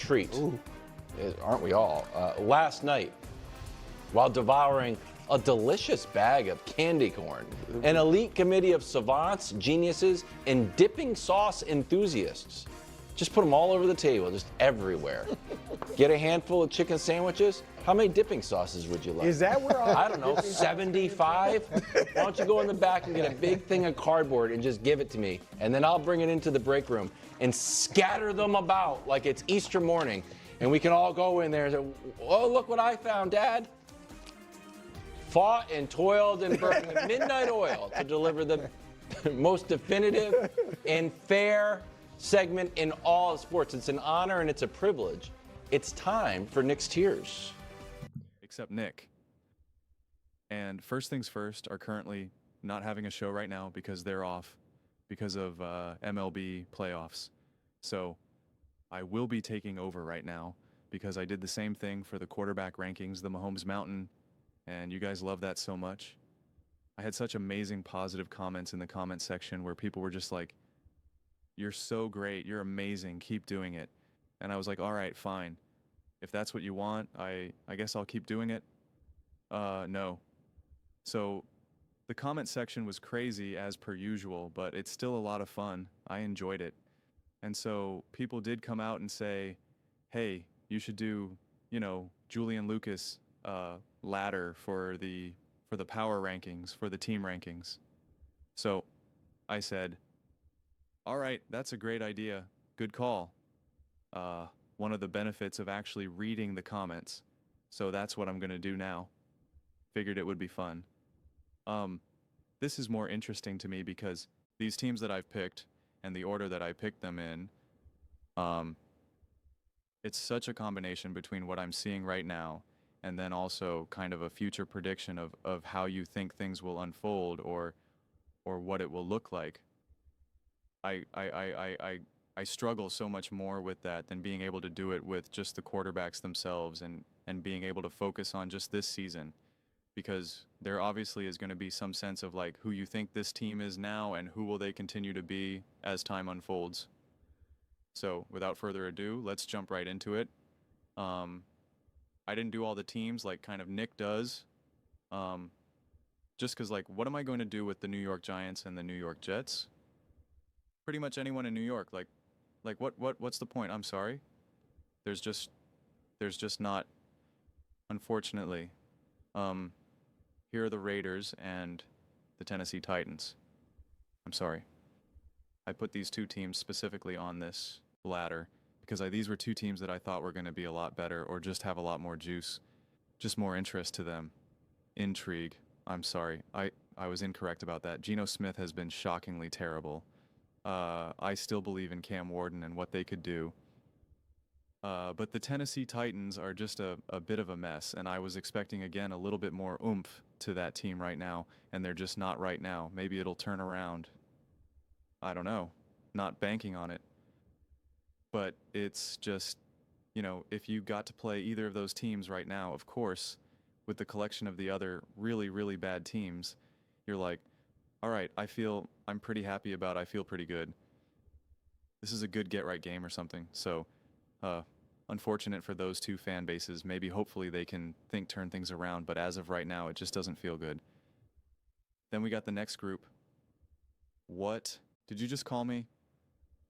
treat. Ooh. Aren't we all? Last night, while devouring a delicious bag of candy corn, an elite committee of savants, geniuses, and dipping sauce enthusiasts just put them all over the table, just everywhere. Get a handful of chicken sandwiches. How many dipping sauces would you like? Is that where all I don't know, 75? Why don't you go in the back and get a big thing of cardboard and just give it to me, and then I'll bring it into the break room and scatter them about like it's Easter morning, and we can all go in there and say, oh, look what I found, Dad. Fought and toiled and burned with midnight oil to deliver the most definitive and fair segment in all of sports. It's an honor and it's a privilege. It's time for Nick's Tears. Except Nick. And First Things First are currently not having a show right now because they're off because of MLB playoffs. So I will be taking over right now because I did the same thing for the quarterback rankings, the Mahomes Mountain, and you guys love that so much. I had such amazing positive comments in the comment section where people were just like, you're so great, you're amazing, keep doing it. And I was like, all right, fine. If that's what you want, I guess I'll keep doing it. No. So the comment section was crazy as per usual, but it's still a lot of fun. I enjoyed it. And so people did come out and say, hey, you should do, Julian Lucas ladder for the power rankings, for the team rankings. So I said, all right, that's a great idea. Good call. One of the benefits of actually reading the comments. So that's what I'm going to do now. Figured it would be fun. This is more interesting to me because these teams that I've picked and the order that I picked them in, it's such a combination between what I'm seeing right now and then also kind of a future prediction of how you think things will unfold or what it will look like. I struggle so much more with that than being able to do it with just the quarterbacks themselves and being able to focus on just this season, because there obviously is going to be some sense of like who you think this team is now and who will they continue to be as time unfolds. So without further ado, let's jump right into it. I didn't do all the teams like kind of Nick does, just because like what am I going to do with the New York Giants and the New York Jets? Pretty much anyone in New York, like what's the point? I'm sorry. There's just not, unfortunately. Here are the Raiders and the Tennessee Titans. I'm sorry. I put these two teams specifically on this ladder because these were two teams that I thought were going to be a lot better or just have a lot more juice, just more interest to them. Intrigue. I'm sorry. I was incorrect about that. Geno Smith has been shockingly terrible. I still believe in Cam Warden and what they could do. But the Tennessee Titans are just a bit of a mess, and I was expecting, again, a little bit more oomph to that team right now, and they're just not right now. Maybe it'll turn around. I don't know. Not banking on it. But it's just, if you got to play either of those teams right now, of course, with the collection of the other really, really bad teams, you're like, all right, I'm pretty happy about, I feel pretty good. This is a good get-right game or something. So, unfortunate for those two fan bases. Maybe hopefully they can turn things around, but as of right now, it just doesn't feel good. Then we got the next group. What? Did you just call me?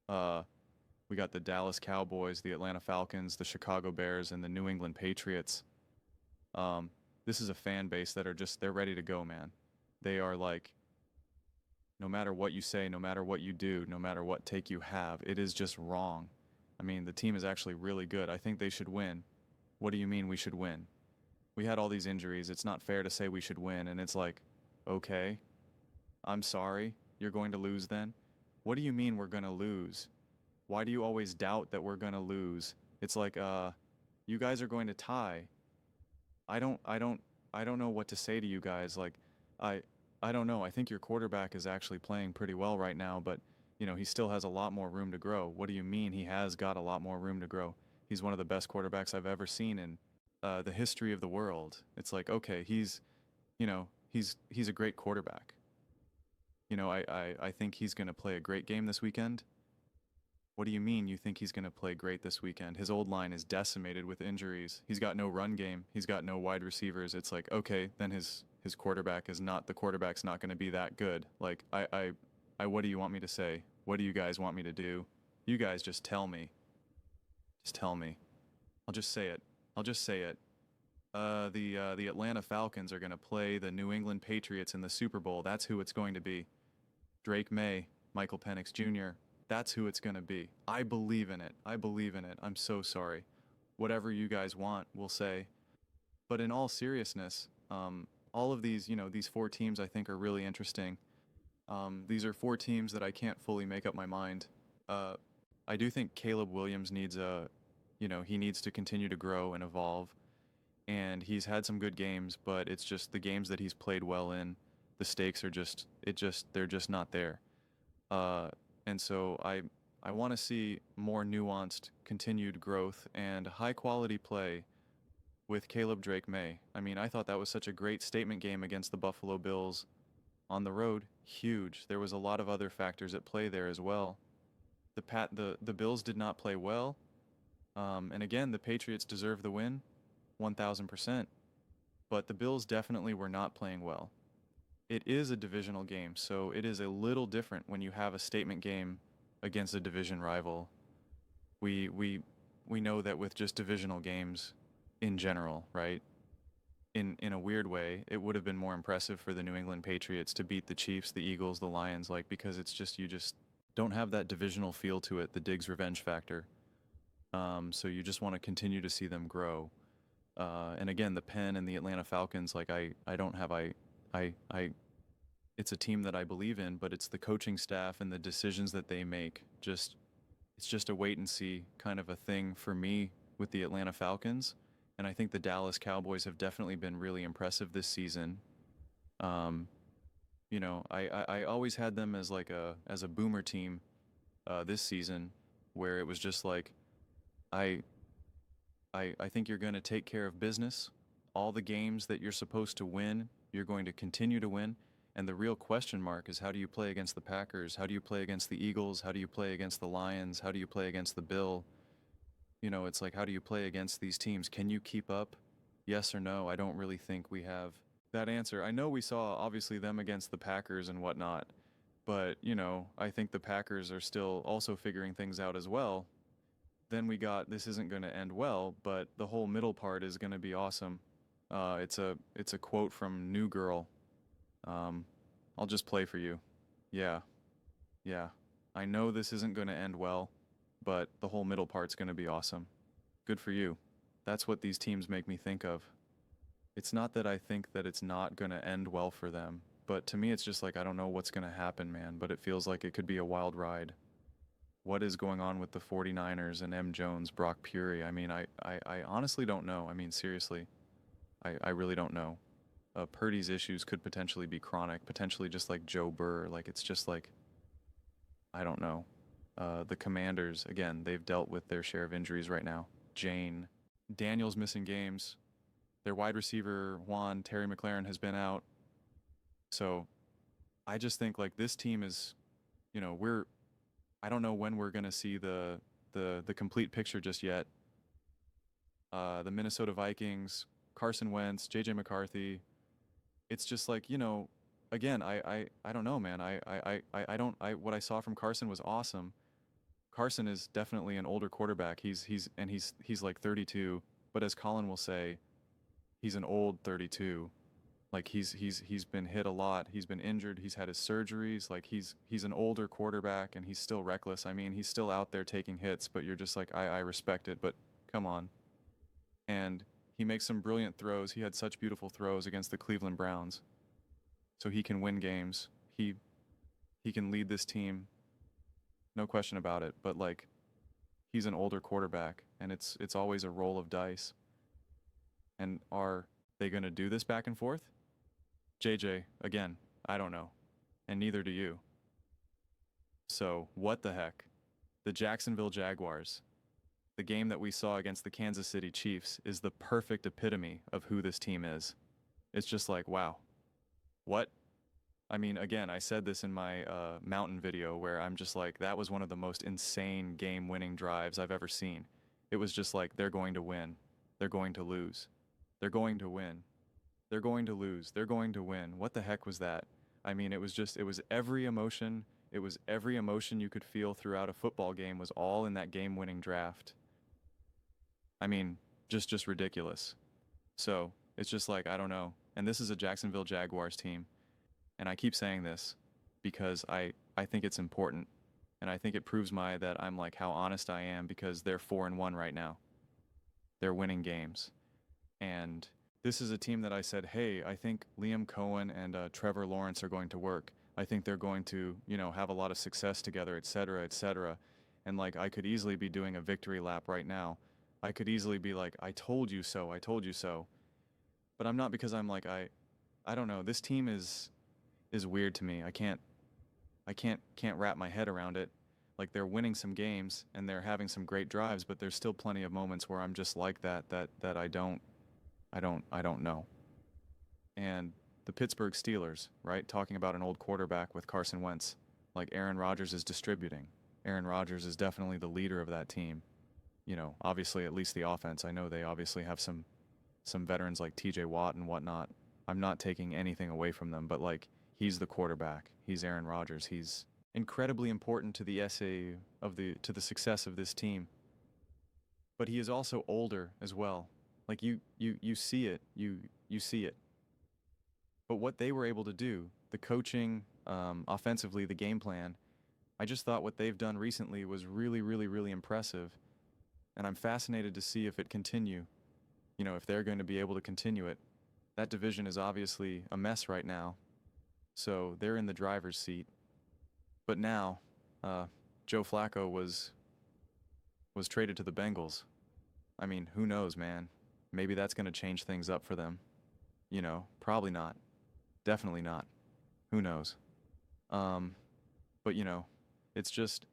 We got the Dallas Cowboys, the Atlanta Falcons, the Chicago Bears, and the New England Patriots. This is a fan base that they're ready to go, man. They are like, no matter what you say, no matter what you do, no matter what take you have, it is just wrong. I mean, the team is actually really good. I think they should win. What do you mean we should win? We had all these injuries. It's not fair to say we should win. And it's like, okay, I'm sorry. You're going to lose then? What do you mean we're going to lose? Why do you always doubt that we're going to lose? It's like, you guys are going to tie. I don't know what to say to you guys. Like, I don't know. I think your quarterback is actually playing pretty well right now, but he still has a lot more room to grow. What do you mean he has got a lot more room to grow? He's one of the best quarterbacks I've ever seen in the history of the world. It's like, okay, he's a great quarterback. I think he's going to play a great game this weekend. What do you mean you think he's going to play great this weekend? His old line is decimated with injuries. He's got no run game. He's got no wide receivers. It's like, okay, then his quarterback is not, the quarterback's not going to be that good. Like, what do you want me to say? What do you guys want me to do? You guys just tell me. Just tell me. I'll just say it. I'll just say it. The Atlanta Falcons are going to play the New England Patriots in the Super Bowl. That's who it's going to be. Drake May, Michael Penix Jr., that's who it's going to be. I believe in it. I believe in it. I'm so sorry. Whatever you guys want, we'll say. But in all seriousness, all of these, these 4 teams I think are really interesting. These are 4 teams that I can't fully make up my mind. I do think Caleb Williams needs he needs to continue to grow and evolve. And he's had some good games, but it's just the games that he's played well in, the stakes are they're just not there. And so I want to see more nuanced, continued growth and high quality play with Caleb Drake May. I mean, I thought that was such a great statement game against the Buffalo Bills on the road. Huge. There was a lot of other factors at play there as well. The Bills did not play well. And again, the Patriots deserve the win, 1,000%. But the Bills definitely were not playing well. It is a divisional game, so it is a little different when you have a statement game against a division rival. We know that with just divisional games in general, right? In a weird way, it would have been more impressive for the New England Patriots to beat the Chiefs, the Eagles, the Lions, because it's just, you just don't have that divisional feel to it, the Diggs revenge factor. So you just want to continue to see them grow. And again, the Penn and the Atlanta Falcons, it's a team that I believe in, but it's the coaching staff and the decisions that they make. It's just a wait and see kind of a thing for me with the Atlanta Falcons. And I think the Dallas Cowboys have definitely been really impressive this season. I always had them as as a boomer team this season, where it was just like, I think you're going to take care of business. All the games that you're supposed to win, you're going to continue to win. And the real question mark is, how do you play against the Packers? How do you play against the Eagles? How do you play against the Lions? How do you play against the Bill? It's like, how do you play against these teams? Can you keep up? Yes or no? I don't really think we have that answer. I know we saw, obviously, them against the Packers and whatnot. But, I think the Packers are still also figuring things out as well. Then we got, this isn't going to end well, but the whole middle part is going to be awesome. It's a quote from New Girl. I'll just play for you. Yeah. I know this isn't going to end well, but the whole middle part's going to be awesome. Good for you. That's what these teams make me think of. It's not that I think that it's not going to end well for them, but to me it's just like, I don't know what's going to happen, man, but it feels like it could be a wild ride. What is going on with the 49ers and M. Jones, Brock Purdy? I mean, I honestly don't know. I mean, seriously, I really don't know. Purdy's issues could potentially be chronic, potentially just like Joe Burr. It's just like, I don't know. The Commanders, again, they've dealt with their share of injuries right now. Daniel's missing games. Their wide receiver, Terry McLaurin, has been out. So I just think this team is, I don't know when we're going to see the complete picture just yet. The Minnesota Vikings, Carson Wentz, J.J. McCarthy. It's just again, I don't know, man. What I saw from Carson was awesome. Carson is definitely an older quarterback. He's like 32, but as Colin will say, he's an old 32. He's been hit a lot. He's been injured. He's had his surgeries. He's an older quarterback and he's still reckless. I mean, he's still out there taking hits, but you're just like, I respect it, but come on. And he makes some brilliant throws. He had such beautiful throws against the Cleveland Browns. So he can win games. He can lead this team. No question about it. But he's an older quarterback and it's always a roll of dice. And are they going to do this back and forth? JJ, again, I don't know. And neither do you. So, what the heck? The Jacksonville Jaguars, the game that we saw against the Kansas City Chiefs, is the perfect epitome of who this team is. It's just like, wow. What? I mean, again, I said this in my mountain video where I'm just like, that was one of the most insane game-winning drives I've ever seen. It was just like, they're going to win. They're going to lose. They're going to win. They're going to lose. They're going to win. What the heck was that? I mean, it was every emotion. It was every emotion you could feel throughout a football game was all in that game-winning draft. I mean, just ridiculous. So it's just like, I don't know. And this is a Jacksonville Jaguars team. And I keep saying this because I think it's important. And I think it proves that I'm like how honest I am because they're 4-1 right now. They're winning games. And this is a team that I said, hey, I think Liam Cohen and Trevor Lawrence are going to work. I think they're going to, have a lot of success together, et cetera, et cetera. And like, I could easily be doing a victory lap right now. I could easily be like, I told you so, I told you so. But I'm not because I'm like, I don't know. This team is weird to me. I can't wrap my head around it. Like they're winning some games and they're having some great drives, but there's still plenty of moments where I'm just like that I don't know. And the Pittsburgh Steelers, right? Talking about an old quarterback with Carson Wentz, like Aaron Rodgers is distributing. Aaron Rodgers is definitely the leader of that team. Obviously at least the offense. I know they obviously have some veterans like TJ Watt and whatnot. I'm not taking anything away from them, but like he's the quarterback. He's Aaron Rodgers. He's incredibly important to the to the success of this team. But he is also older as well. Like you see it. You see it. But what they were able to do, the coaching, offensively, the game plan, I just thought what they've done recently was really, really, really impressive. And I'm fascinated to see if it continue. If they're going to be able to continue it. That division is obviously a mess right now. So they're in the driver's seat. But now, Joe Flacco was traded to the Bengals. I mean, who knows, man? Maybe that's going to change things up for them. Probably not. Definitely not. Who knows? But it's just,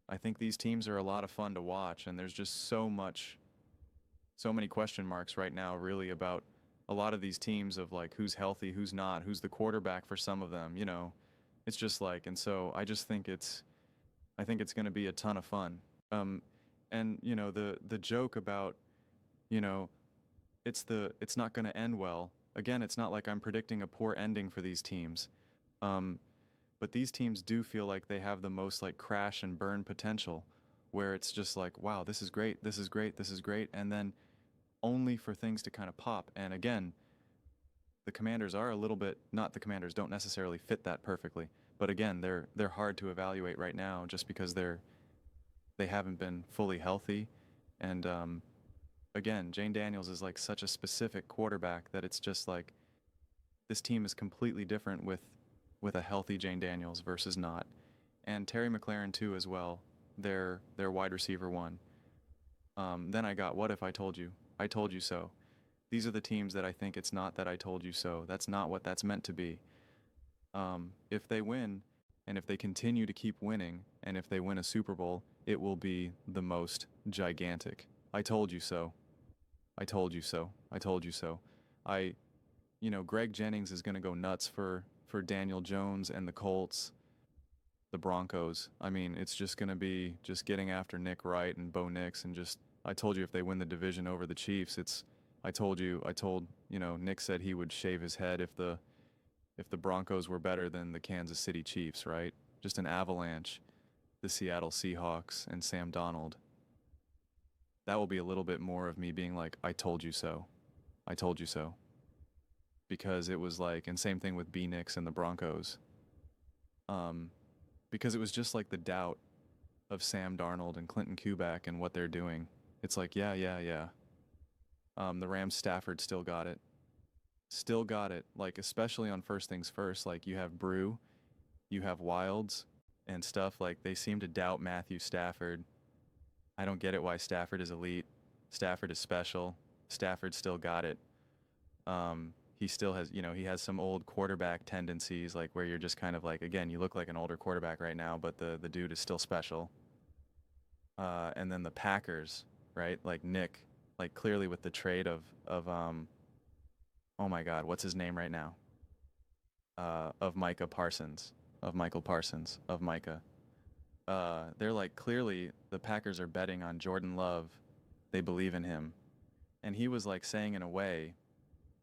I think these teams are a lot of fun to watch, and there's just so many question marks right now, really, about a lot of these teams of like who's healthy, who's not, who's the quarterback for some of them. It's just like, and so I just think I think it's going to be a ton of fun. And the joke about, it's not going to end well. Again, it's not like I'm predicting a poor ending for these teams. But these teams do feel like they have the most like crash and burn potential, where it's just like, wow, this is great, this is great, this is great, and then only for things to kind of pop. And again, the Commanders are a little bit, not the Commanders don't necessarily fit that perfectly, but again, they're hard to evaluate right now just because they haven't been fully healthy. And again, Jane Daniels is like such a specific quarterback that it's just like this team is completely different with a healthy Jane Daniels versus not. And Terry McLaurin too as well. Their wide receiver one. Then I got What If I Told You? I Told You So. These are the teams that I think it's not that I told you so. That's not what that's meant to be. If they win, and if they continue to keep winning, and if they win a Super Bowl, it will be the most gigantic. I told you so. I told you so. I told you so. Greg Jennings is going to go nuts for Daniel Jones and the Colts, the Broncos. I mean, it's just going to be just getting after Nick Wright and Bo Nix and just, I told you if they win the division over the Chiefs, I told, Nick said he would shave his head if the Broncos were better than the Kansas City Chiefs, right? Just an avalanche, the Seattle Seahawks and Sam Darnold. That will be a little bit more of me being like, I told you so. I told you so. Because it was like, and same thing with B Nix and the Broncos. Because it was just like the doubt of Sam Darnold and Clinton Kubiak and what they're doing. It's like, yeah. The Rams Stafford still got it. Still got it. Like, especially on First Things First, like you have Brew, you have Wilds and stuff. Like they seem to doubt Matthew Stafford. I don't get it why Stafford is elite. Stafford is special. Stafford still got it. He still has, he has some old quarterback tendencies, like where you're just kind of like, again, you look like an older quarterback right now, but the dude is still special. And then the Packers, right? Like Nick, like clearly with the trade of oh my God, what's his name right now? of Micah Parsons, of Michael Parsons, of Micah. They're like, clearly the Packers are betting on Jordan Love. They believe in him. And he was like saying in a way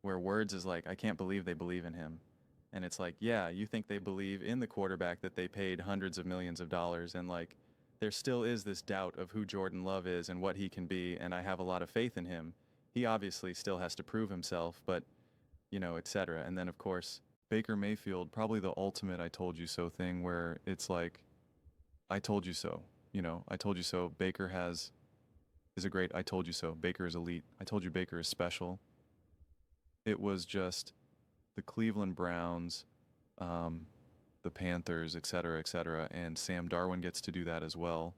where words is like, I can't believe they believe in him. And it's like, yeah, you think they believe in the quarterback that they paid hundreds of millions of dollars. And like, there still is this doubt of who Jordan Love is and what he can be. And I have a lot of faith in him. He obviously still has to prove himself, but, you know, et cetera. And then, of course, Baker Mayfield, probably the ultimate I told you so thing where it's like, I told you so. You know, I told you so. Baker is a great, I told you so. Baker is elite. I told you Baker is special. It was just the Cleveland Browns, the Panthers, et cetera, and Sam Darwin gets to do that as well.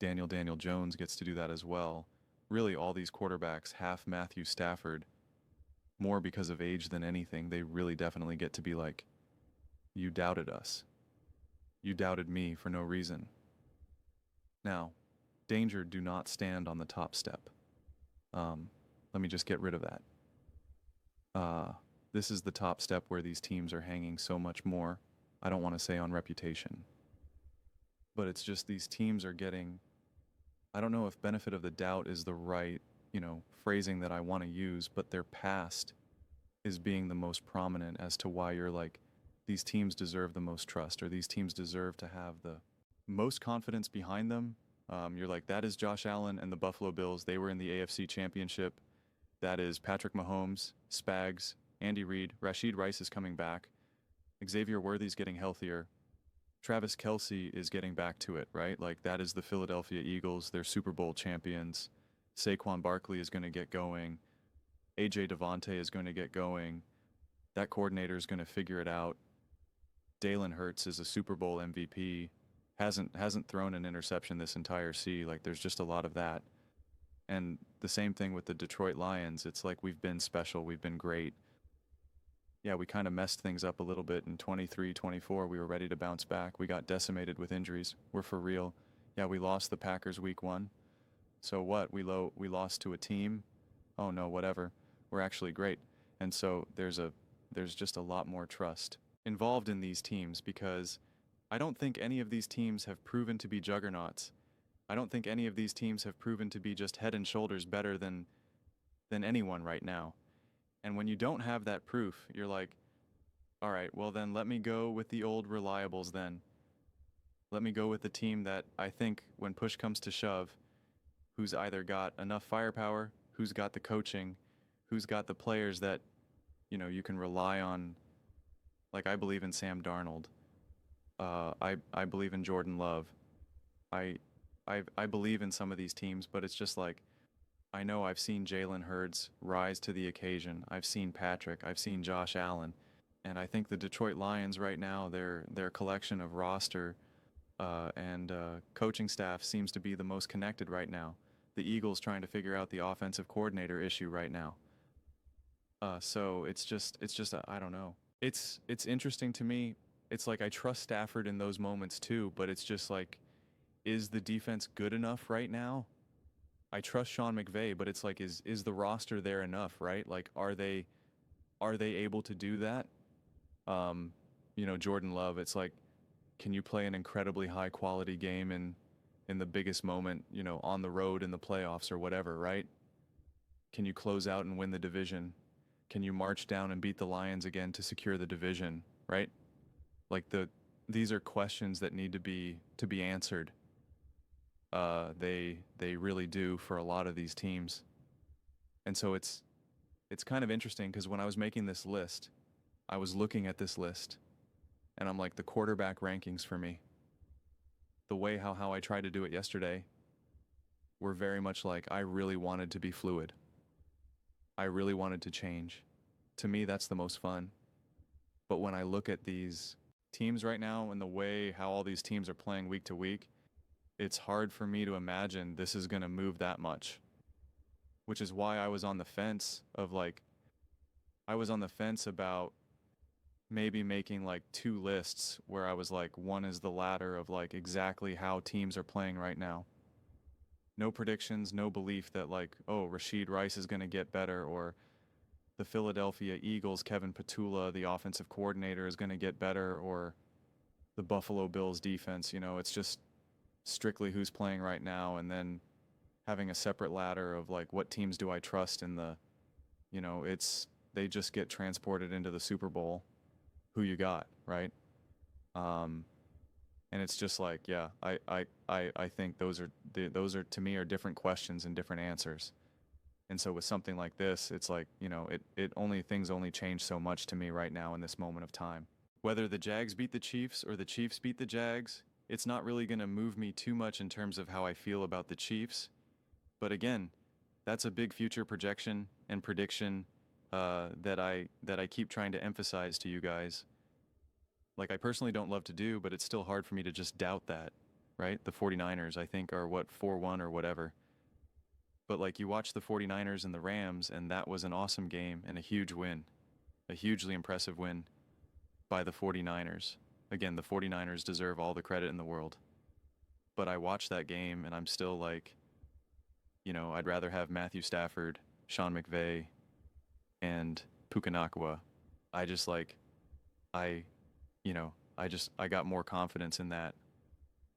Daniel Jones gets to do that as well. Really, all these quarterbacks, half Matthew Stafford, more because of age than anything, they really definitely get to be like, you doubted us. You doubted me for no reason. Now, danger, do not stand on the top step. Let me just get rid of that. This is the top step where these teams are hanging so much more. I don't want to say on reputation. But it's just these teams are getting, I don't know if benefit of the doubt is the right, you know, phrasing that I want to use, but their past is being the most prominent as to why you're like, these teams deserve the most trust, or these teams deserve to have the most confidence behind them. You're like, that is Josh Allen and the Buffalo Bills. They were in the AFC Championship. That is Patrick Mahomes, Spags, Andy Reid. Rashid Rice is coming back. Xavier Worthy's getting healthier. Travis Kelce is getting back to it, right? Like, that is the Philadelphia Eagles. They're Super Bowl champions. Saquon Barkley is going to get going. AJ Devontae is going to get going. That coordinator is going to figure it out. Jalen Hurts is a Super Bowl MVP. Hasn't thrown an interception this entire season. Like, there's just a lot of that. And the same thing with the Detroit Lions. It's like, we've been special. We've been great. Yeah, we kind of messed things up a little bit in 23, 24. We were ready to bounce back. We got decimated with injuries. We're for real. Yeah, we lost the Packers week 1. So what? We lost to a team? Oh no, whatever. We're actually great. And so there's just a lot more trust involved in these teams, because I don't think any of these teams have proven to be juggernauts. I don't think any of these teams have proven to be just head and shoulders better than anyone right now. And when you don't have that proof, you're like, all right, well then let me go with the old reliables then. Let me go with the team that I think, when push comes to shove, who's either got enough firepower, who's got the coaching, who's got the players that, you know, you can rely on. Like, I believe in Sam Darnold. I believe in Jordan Love. I believe in some of these teams, but it's just like, I know I've seen Jalen Hurts rise to the occasion. I've seen Patrick. I've seen Josh Allen. And I think the Detroit Lions right now, their collection of roster and coaching staff seems to be the most connected right now. The Eagles trying to figure out the offensive coordinator issue right now. So it's just I don't know. It's interesting to me. It's like, I trust Stafford in those moments too, but it's just like, is the defense good enough right now? I trust Sean McVay, but it's like, is the roster there enough, right? Like, are they able to do that? You know, Jordan Love, it's like, can you play an incredibly high quality game in the biggest moment, you know, on the road in the playoffs or whatever, right? Can you close out and win the division? Can you march down and beat the Lions again to secure the division, right? Like, these are questions that need to be answered. They really do for a lot of these teams. And so it's kind of interesting, because when I was making this list, I was looking at this list, and I'm like, the quarterback rankings for me, the way how I tried to do it yesterday, were very much like, I really wanted to be fluid. I really wanted to change. To me, that's the most fun. But when I look at these teams right now and the way how all these teams are playing week to week, it's hard for me to imagine this is going to move that much. Which is why I was on the fence of like, I was on the fence about maybe making like 2 lists where I was like, one is the ladder of like exactly how teams are playing right now. No predictions, no belief that like, oh, Rashid Rice is going to get better, or the Philadelphia Eagles, Kevin Petula, the offensive coordinator, is going to get better, or the Buffalo Bills defense. It's just strictly who's playing right now, and then having a separate ladder of like what teams do I trust in the, they just get transported into the Super Bowl. Who you got, right? And it's just like, yeah, I think those are to me are different questions and different answers. And so with something like this, it's like, things only change so much to me right now in this moment of time. Whether the Jags beat the Chiefs or the Chiefs beat the Jags, it's not really going to move me too much in terms of how I feel about the Chiefs. But again, that's a big future projection and prediction that I keep trying to emphasize to you guys. Like, I personally don't love to do, but it's still hard for me to just doubt that, right? The 49ers, I think, are 4-1 or whatever. But like, you watch the 49ers and the Rams, and that was an awesome game and a huge win, a hugely impressive win by the 49ers. Again, the 49ers deserve all the credit in the world. But I watched that game, and I'm still like, I'd rather have Matthew Stafford, Sean McVay, and Puka Nacua. I got more confidence in that.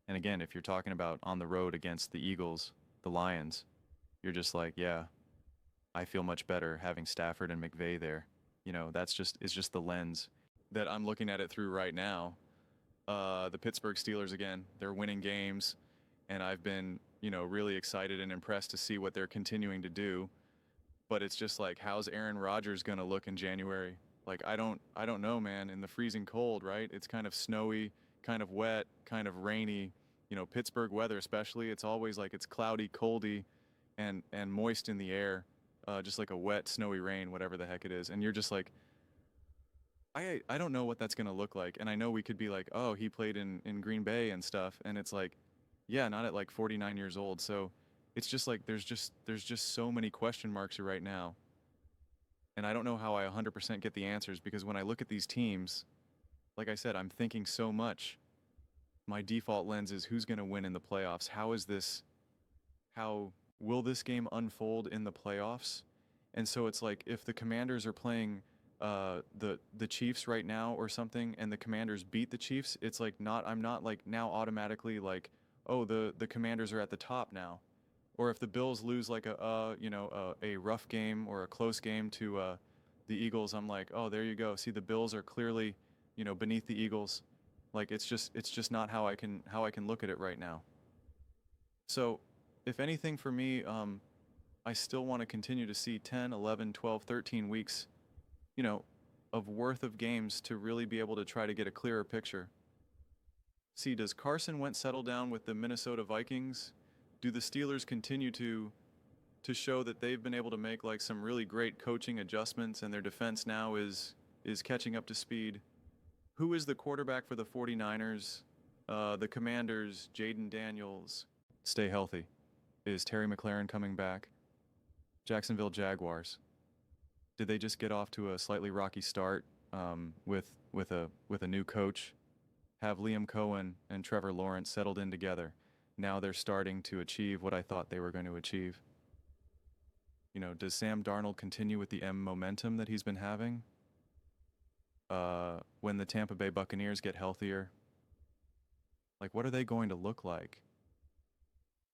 And again, if you're talking about on the road against the Eagles, the Lions, you're just like, yeah, I feel much better having Stafford and McVay there. It's just the lens that I'm looking at it through right now. The Pittsburgh Steelers, again, they're winning games, and I've been, really excited and impressed to see what they're continuing to do. But it's just like, how's Aaron Rodgers going to look in January? Like, I don't know, man. In the freezing cold, right? It's kind of snowy, kind of wet, kind of rainy. Pittsburgh weather especially, it's always like it's cloudy, coldy, and moist in the air, just like a wet, snowy rain, whatever the heck it is. And you're just like, I don't know what that's going to look like. And I know we could be like, oh, he played in Green Bay and stuff. And it's like, yeah, not at like 49 years old. So it's just like, there's just so many question marks right now. And I don't know how I 100% get the answers, because when I look at these teams, like I said, I'm thinking so much. My default lens is who's going to win in the playoffs. How will this game unfold in the playoffs? And so it's like, if the Commanders are playing the Chiefs right now or something, and the Commanders beat the Chiefs, it's like, I'm not like now automatically like, oh, the Commanders are at the top now. Or if the Bills lose like a rough game or a close game to the Eagles, I'm like, oh, there you go. See, the Bills are clearly, beneath the Eagles. Like, it's just not how I can look at it right now. So, if anything for me, I still want to continue to see 10, 11, 12, 13 weeks, of worth of games to really be able to try to get a clearer picture. See, does Carson Wentz settle down with the Minnesota Vikings? Do the Steelers continue to show that they've been able to make like some really great coaching adjustments, and their defense now is catching up to speed? Who is the quarterback for the 49ers? The Commanders, Jaden Daniels. Stay healthy. Is Terry McLaurin coming back? Jacksonville Jaguars. Did they just get off to a slightly rocky start with a new coach? Have Liam Cohen and Trevor Lawrence settled in together? Now they're starting to achieve what I thought they were going to achieve. Does Sam Darnold continue with the momentum that he's been having? When the Tampa Bay Buccaneers get healthier, like, what are they going to look like?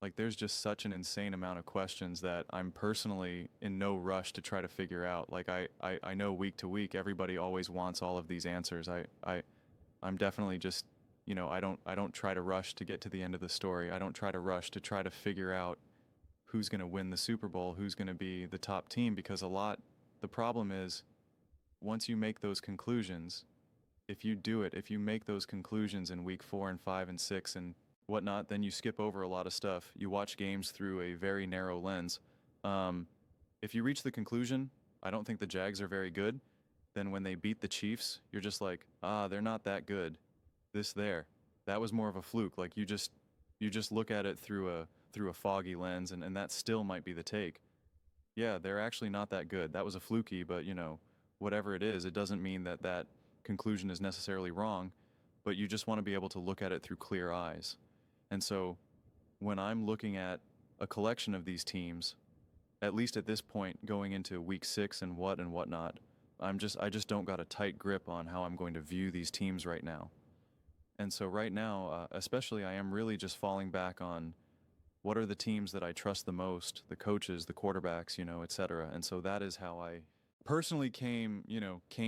Like, there's just such an insane amount of questions that I'm personally in no rush to try to figure out. Like, I know week to week, everybody always wants all of these answers. I'm definitely just, I don't try to rush to get to the end of the story. I don't try to rush to try to figure out who's going to win the Super Bowl, who's going to be the top team, because the problem is, once you make those conclusions, if you make those conclusions in week 4 and 5 and 6 and whatnot, then you skip over a lot of stuff. You watch games through a very narrow lens. If you reach the conclusion, I don't think the Jags are very good, then when they beat the Chiefs, you're just like, they're not that good. That was more of a fluke. Like, you just look at it through a foggy lens, and that still might be the take. Yeah, they're actually not that good. That was a fluky, but whatever it is, it doesn't mean that conclusion is necessarily wrong, but you just want to be able to look at it through clear eyes. And so when I'm looking at a collection of these teams, at least at this point, going into week 6 and whatnot, I just don't got a tight grip on how I'm going to view these teams right now. And so right now, especially, I am really just falling back on what are the teams that I trust the most, the coaches, the quarterbacks, et cetera. And so that is how I personally came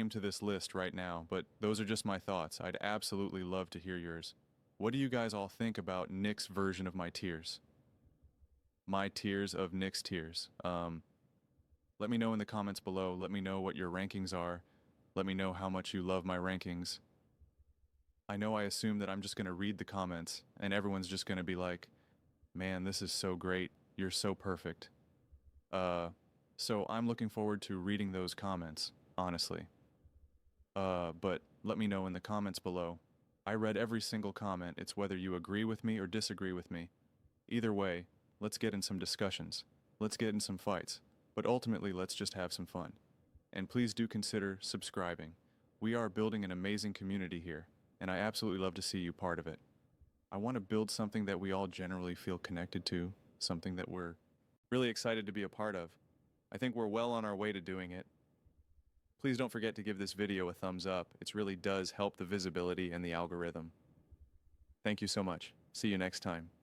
to this list right now. But those are just my thoughts. I'd absolutely love to hear yours. What do you guys all think about Nick's version of my tiers? My tiers of Nick's tiers. Let me know in the comments below. Let me know what your rankings are. Let me know how much you love my rankings. I know I assume that I'm just going to read the comments and everyone's just going to be like, man, this is so great. You're so perfect. So I'm looking forward to reading those comments, honestly. But let me know in the comments below. I read every single comment. It's whether you agree with me or disagree with me. Either way, let's get in some discussions. Let's get in some fights. But ultimately, let's just have some fun. And please do consider subscribing. We are building an amazing community here, and I absolutely love to see you part of it. I want to build something that we all generally feel connected to, something that we're really excited to be a part of. I think we're well on our way to doing it. Please don't forget to give this video a thumbs up. It really does help the visibility and the algorithm. Thank you so much. See you next time.